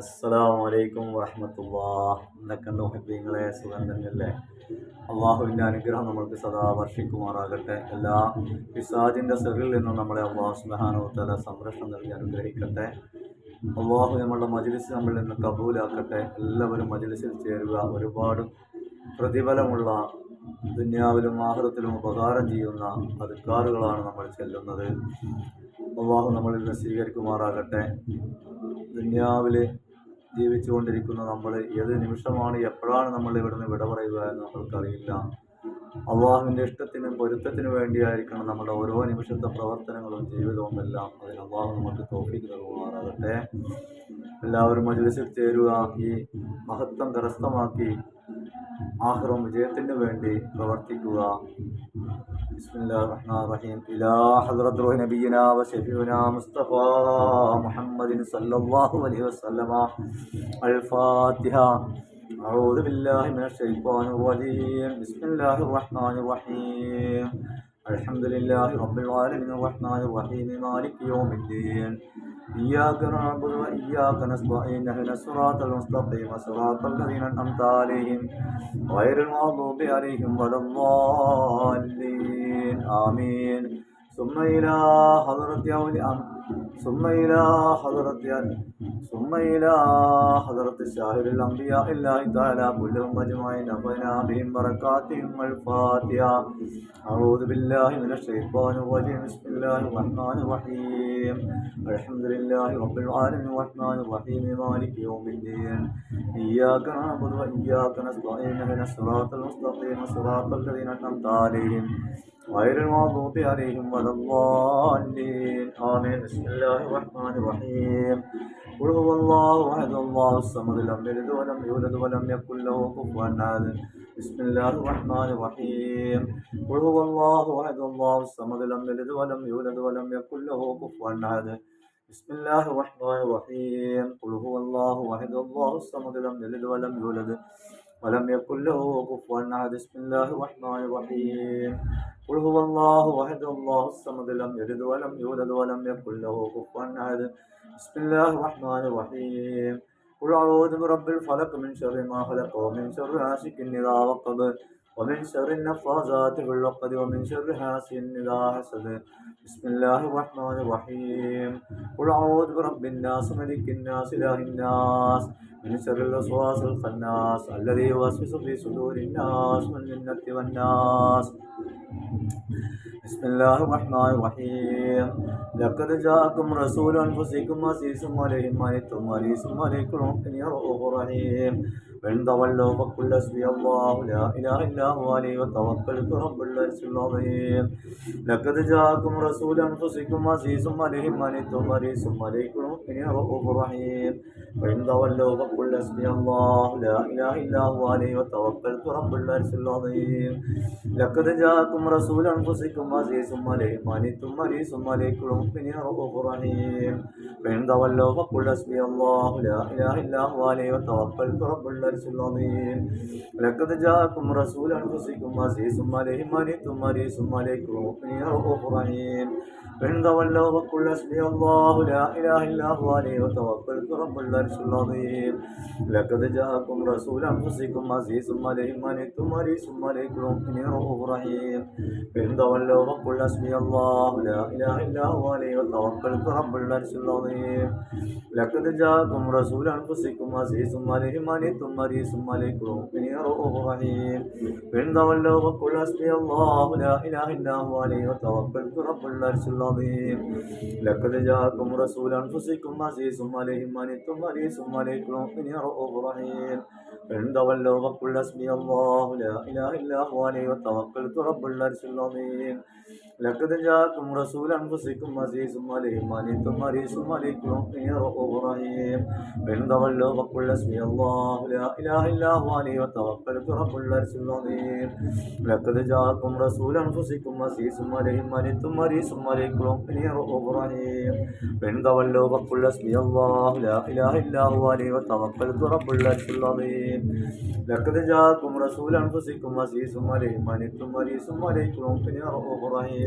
അസ്സലാമു അലൈക്കും വറഹ്മത്തുള്ളാഹ്. എന്തൊക്കെയുണ്ട് മുഹബ്ബീങ്ങളെ, സുഖം തന്നെയല്ലേ? അള്ളാഹുവിൻ്റെ അനുഗ്രഹം നമ്മൾക്ക് സദാ വർഷിക്കുമാറാകട്ടെ. എല്ലാ പിശാചിൻ്റെ സെറിൽ നിന്നും നമ്മളെ അള്ളാഹു സുബ്ഹാനഹു വ തആല സംരക്ഷണം നൽകി അനുഗ്രഹിക്കട്ടെ. അള്ളാഹു നമ്മളുടെ മജ്‌ലിസ് നമ്മളിൽ നിന്ന് കബൂലാക്കട്ടെ. എല്ലാവരും മജ്‌ലിസിൽ ചേരുക. ഒരുപാട് പ്രതിഫലമുള്ള, ദുനിയാവിലും ആഖിറത്തിലും ഉപകാരം ചെയ്യുന്ന അദ്കാറുകളാണ് നമ്മൾ ചെല്ലുന്നത്. അള്ളാഹു നമ്മളിൽ നിന്ന് സ്വീകരിക്കുമാറാകട്ടെ. ദുനിയാവിൽ ജീവിച്ചുകൊണ്ടിരിക്കുന്ന നമ്മൾ ഏത് നിമിഷമാണ്, എപ്പോഴാണ് നമ്മൾ ഇവിടുന്ന് വിട പറയുക എന്ന് നമ്മൾക്കറിയില്ല. അള്ളാഹുവിൻ്റെ ഇഷ്ടത്തിനും പൊരുത്തത്തിനു വേണ്ടിയായിരിക്കണം നമ്മുടെ ഓരോ നിമിഷത്തെ പ്രവർത്തനങ്ങളും ജീവിതവും എല്ലാം. അതിന് അള്ളാഹു നമുക്ക് തൗഫീഖ് നൽകുമാറാകട്ടെ. എല്ലാവരും മജ്‌ലിസിൽ ചേരുക. ഈ മഹത്വം കരസ്ഥമാക്കി ആഖിറം വിജയത്തിന് വേണ്ടി പ്രവർത്തിക്കുക. ബിസ്മില്ലാഹിർ റഹ്മാനിർ റഹീം. ഇലാ ഹദ്റത്ത് റൂഹി നബിയിനാ വ ശഫീഉനാ മുസ്തഫ മുഹമ്മദിൻ സല്ലല്ലാഹു അലൈഹി വസല്ലമ. അൽ ഫാത്തിഹ. അഊദു ബില്ലാഹി മിനശ് ശൈത്വാനിർ റജീം. ബിസ്മില്ലാഹിർ റഹ്മാനിർ റഹീം. അൽഹംദുലില്ലാഹി റബ്ബിൽ ആലമീൻ റഹ്മാനിർ റഹീം മാലികി യൗമിദ്ദീൻ. ഇയ്യാക നഅ്ബുദു വ ഇയ്യാക നസ്തഈൻ. ഇഹ്ദിനസ് സിറാത്തൽ മുസ്തഖീം സിറാത്തൽ ലദീന അൻഅംത അലൈഹിം ഗൈറിൽ മഗ്ദൂബി അലൈഹിം വലദ്ദാല്ലീൻ. ആമീൻ. ثم إلى حضرة شاهد الأنبياء الله تعالى كلهم أجمعين نفعنا بهم بركاتهم. الفاتحة. أعوذ بالله من الشيطان الرجيم. بسم الله الرحمن الرحيم. الحمد لله رب العالمين الرحمن الرحيم مالك يوم الدين. إياك نعبد وإياك نستعين. اهدنا الصراط المستقيم صراط الذين أنعمت عليهم غير المغضوب عليهم ولا الضالين. آمين. بسم الله الرحمن الرحيم. قل هو الله أحد الله الصمد لم يلد ولم يولد ولم يكن له كفوا أحد. بسم الله الرحمن الرحيم. قل هو الله أحد الله الصمد لم يلد ولم يولد ولم يكن له كفوا أحد. بسم الله الرحمن الرحيم. قل هو الله أحد الله الصمد لم يلد ولم يولد ولم يكن له كفوا أحد. بسم الله الرحمن الرحيم. قل هو الله أحد الله الصمد لم يلد ولم يولد ولم يكن له كفوا أحد. بسم الله الرحمن الرحيم. قل أعوذ برب الفلق من شر ما خلق ومن شر غاسق إذا وقب ومن شر النفاثات في العقد ومن شر حاسد إذا حسد. بسم الله الرحمن الرحيم. قل أعوذ برب الناس ملك الناس إله الناس من شر الوسواس الخناس الذي يوسوس في صدور الناس من الجنة والناس. بسم الله الرحمن الرحيم. لقد جاءكم رسول أنفسكم عزيز عليه ما عنتم حريص عليكم رؤوف رحيم. وإن تولوا فقل حسبي الله لا إله إلا هو عليه وتوكلت رب العرش العظيم. لقد جاءكم رسول أنفسكم عزيز عليه ما عنتم حريص عليكم رؤوف رحيم. وإن تولوا فقل حسبي الله لا إله إلا هو عليه وتوكلت رب العرش العظيم. لقد جاءكم رسول أنفسكم عزيز عليه ما عنتم حريص عليكم رؤوف رحيم. وإن تولوا فقل حسبي الله لا إله إلا هو عليه وتوكلت رب العرش العظيم. لقد جاءكم رسول أنفسكم عزيز عليه ما عنتم حريص عليكم رؤوف رحيم. وإن تولوا فقل حسبي الله لا إله إلا هو عليه وتوكلت رب العرش العظيم. لقد جاءكم رسول أنفسكم عزيز عليه ما عنتم حريص عليكم رؤوف رحيم. وإن تولوا فقل حسبي الله لا إله إلا هو عليه وتوكلت رب العرش العظيم. لقد جاءكم رسول أنفسكم عزيز عليه ما عنتم حريص عليكم رؤوف رحيم. وإن تولوا فقل حسبي الله لا إله إلا هو عليه وتوكلت رب العرش العظيم. لقد جاءكم رسول أنفسكم عزيز عليه ما عنتم حريص عليكم رؤوف رحيم. وإن تولوا فقل حسبي الله لا إله إلا هو عليه وتوكلت رب العرش العظيم. لقد جاءكم رسول أنفسكم عزيز عليه ما عنتم حريص عليكم رؤوف رحيم. وإن تولوا فقل حسبي الله لا إله إلا هو عليه وتوكلت رب العرش العظيم. لقد جاءكم رسول أنفسكم عزيز عليه ما عنتم حريص عليكم رؤوف رحيم. وإن تولوا فقل حسبي الله لا إله إلا هو عليه وتوكلت رب العرش العظيم. لقد جاءكم رسول أنفسكم عزيز عليه ما عنتم حريص عليكم رؤوف رحيم.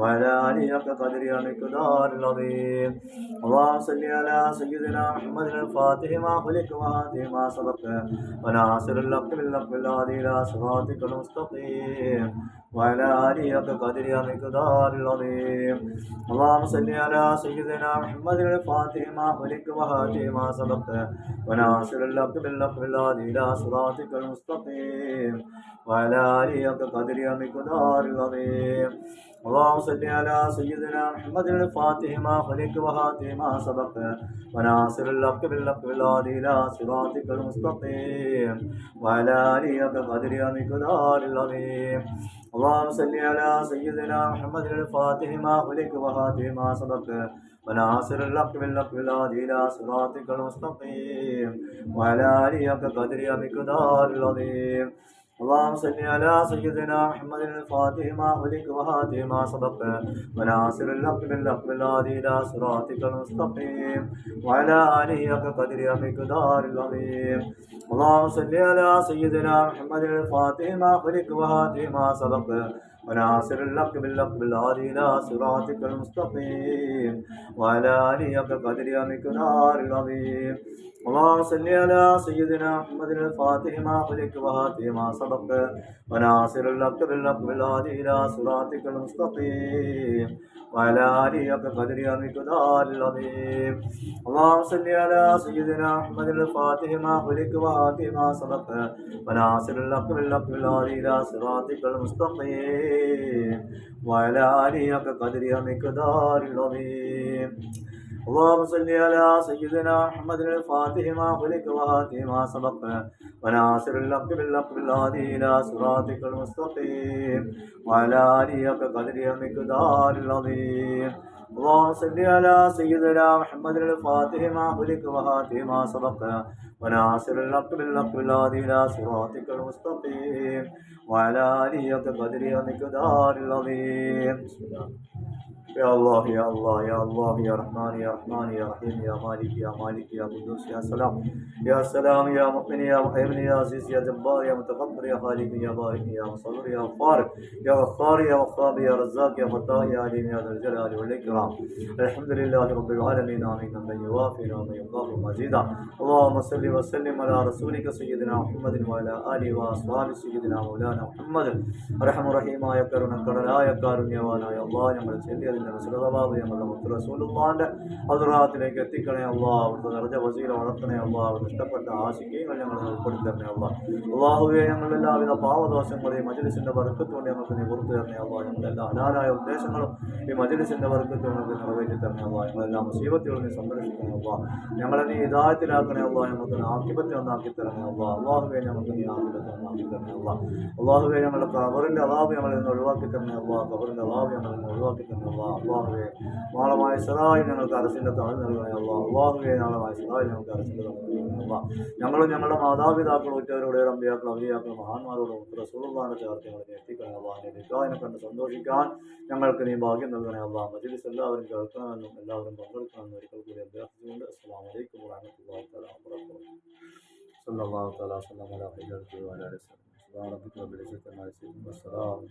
وعلى آله حق قدره ومقداره العظيم. اللهم صل على سيدنا محمد الفاتح ما خلق وهاته ما سبق وناصر الحق بالحق بالهادي إلى صراطك المستقيم وعلى آله حق قدره ومقداره العظيم. اللهم صل على سيدنا محمد الفاتح ما خلق وهاته ما سبق وناصر الحق بالحق بالهادي إلى صراطك المستقيم وعلى آله حق قدره ومقداره العظيم. اللهم صل على سيدنا محمد الفاتح ما خلق وهاته ما سبق وناصر الحق بالحق بالهادي إلى صراطك المستقيم وعلى آله حق قدره ومقداره العظيم. اللهم صل على سيدنا محمد الفاتح ما خلق وهاته ما سبق وناصر الحق بالحق بالهادي إلى صراطك المستقيم وعلى آله حق قدره ومقداره العظيم. اللهم صل على سيدنا محمد الفاتح ما خلق وهاته ما سبق وناصر الحق بالحق بالهادي إلى صراطك المستقيم وعلى آله حق قدره ومقداره العظيم. اللهم صل على سيدنا محمد الفاتح ما خلق وهاته ما سبق وناصر الحق بالحق بالهادي إلى صراطك المستقيم وعلى آله حق قدره ومقداره العظيم. اللهم صل على سيدنا محمد الفاتح ما خلق وهاته ما سبق وناصر الحق بالحق بالهادي إلى صراطك المستقيم وعلى آله حق قدره ومقداره العظيم. اللهم صل على سيدنا محمد الفاتح ما خلق وهاته ما سبق وناصر الحق بالحق بالهادي إلى صراطك المستقيم وعلى آله حق قدره ومقداره العظيم. اللهم صل على سيدنا محمد الفاتح ما خلق وهاته ما سبق وناصر الحق بالحق بالهادي إلى صراطك المستقيم وعلى آله حق قدره ومقداره العظيم. اللهم صل على سيدنا محمد الفاتح ما خلق وهاته ما سبق وناصر الحق بالحق بالهادي إلى صراطك المستقيم وعلى آله حق قدره ومقداره العظيم. بسم الله. يا الله يا الله يا الله يا رحمن يا رحمن يا رحيم يا مالك يا مالك يا قدوس يا سلام يا سلام يا مؤمن يا مهيمن يا عزيز يا جبار يا متكبر يا خالق يا بارك يا مصور يا غفار يا غفار يا وهاب يا رزاق يا فتاح يا عليم يا ذا الجلال والإكرام. الحمد لله رب العالمين آمين. من يوافي ومن يضاف مزيدا. اللهم صل وسلم على رسولك سيدنا محمد وعلى آله وأصحابه سيدنا مولانا محمد. رحم رحيമായ കരുണക്കടലായ കാരുണ്യവാനായ അല്ലാഹ് ഞങ്ങൾ ചൊല്ലിയതിന്റെ നസ്രതവാദം ഞങ്ങളുടെ മുത്ത് റസൂലുള്ളാഹിന്റെ ഹദ്റാത്തിലേക്ക് എത്തിക്കണേ അല്ലാഹ്. അവിടുത്തെ നിറഞ്ഞ വസീല വളർത്തണേ അല്ലാഹ്. അവിടുത്തെ ഇഷ്ടപ്പെട്ട ആശിക്കങ്ങൾ ഞങ്ങളെ ഉൾപ്പെടുത്തണേ അല്ലാഹ്. അല്ലാഹുവേ ഞങ്ങളുടെ എല്ലാവിധ പാവദോഷങ്ങളെയും മജ്‌ലിസിന്റെ ബർക്കത്ത് കൊണ്ട് ഞങ്ങൾക്ക് നീ പുറത്തു തരണേ അല്ലാഹ്. ഞങ്ങളുടെ എല്ലാ ഹലാലായ ഉദ്ദേശങ്ങളും ഈ മജ്‌ലിസിന്റെ ബർക്കത്ത് കൊണ്ട് ഞങ്ങൾക്ക് നിറവേറ്റി തരണേ അല്ലാഹ്. ഞങ്ങളെല്ലാ മുസീബത്തുകളും നീ സംരക്ഷിക്കണേ അല്ലാഹ്. ഞങ്ങളെ നീ ഹിദായത്തിലാക്കണേ അല്ലാഹ്. ഞങ്ങൾക്ക് ആഖിബത്ത് ഒന്നാക്കി തരണേ അല്ലാഹ്. അല്ലാഹുവേ ഞങ്ങൾക്ക് നീ ആഖിബത്ത് ഒന്നാക്കി തരണേ അല്ലാഹ്. അല്ലാഹുവേ ഞങ്ങളുടെ ഖബറിന്റെ അദാബ് ഞങ്ങളിൽ നിന്ന് ഒഴിവാക്കി തരണേ അല്ലാഹ്. ഖബറിന്റെ അദാബ് ഞങ്ങളിൽ നിന്ന് ഒഴിവാക്കി തരണേ അല്ലാഹ്. അല്ലാഹുവേ നാളമായ സദായി ഞങ്ങൾക്ക് അറസിന്റെ താഴ് നൽകണേ അല്ലാഹ്. അല്ലാഹുവേ നാളമായ സദായി ഞങ്ങൾക്ക് അറസിന്റെ താഴ് നൽകണേ അല്ലാഹ്. ഞങ്ങളും ഞങ്ങളുടെ മാതാപിതാക്കളും ഉറ്റവരോടെ അമ്പിയാക്കൾ അവലിയാക്കൾ മഹാന്മാരോട് റസൂലുള്ളാഹിനെ ചേർത്ത് ഞങ്ങളെ എത്തിക്കണേ അല്ലാഹ്. നിക്കാഹിനെ കണ്ട് സന്തോഷിക്കാൻ ഞങ്ങൾക്ക് നീ ഭാഗ്യം നൽകണേ അല്ലാഹ്. മജ്‌ലിസ് എല്ലാവരും കേൾക്കണമെന്നും എല്ലാവരും പങ്കെടുക്കണമെന്നും ഒരിക്കൽ കൂടി അഭ്യർത്ഥിച്ചുകൊണ്ട് അസ്സലാമു അലൈക്കും വറഹ്മത്തുള്ളാഹി തആല വബറകാതുഹു. സല്ലല്ലാഹു തആല വസല്ലമ അലാ ഖൈരിൽ ഖൽഖി വഅലാ ആലിഹി വസല്ലം. സുബ്ഹാന റബ്ബിക റബ്ബിൽ ഇസ്സത്തി അമ്മാ യസിഫൂൻ വസ്സലാമു